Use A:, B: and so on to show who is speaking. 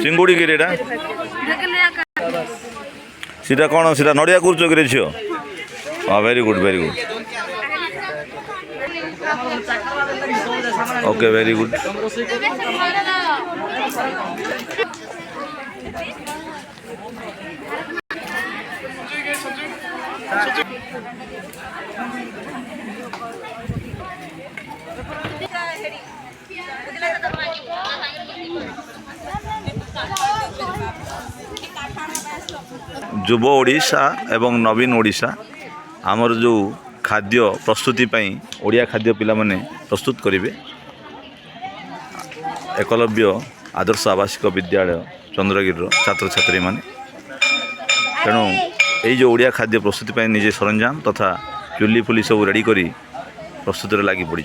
A: चिंगुड़ी की रेटा सीधा कौन सीधा नड़िया करूच कि झील हाँ very good okay very good युव ओडिशा एवं नवीन ओडिशा आमर जो खाद्य प्रस्तुति पाई ओडिया खाद्य पिला माने प्रस्तुत करेंगे एकलव्य आदर्श आवासिक विद्यालय चंद्रगिर छात्र छात्री माने तेणु यही जो ओडिया खाद्य प्रस्तुति पाई निजे सरंजाम तथा चुली फुली सब रेडी करी प्रस्तुति लगी पड़ी।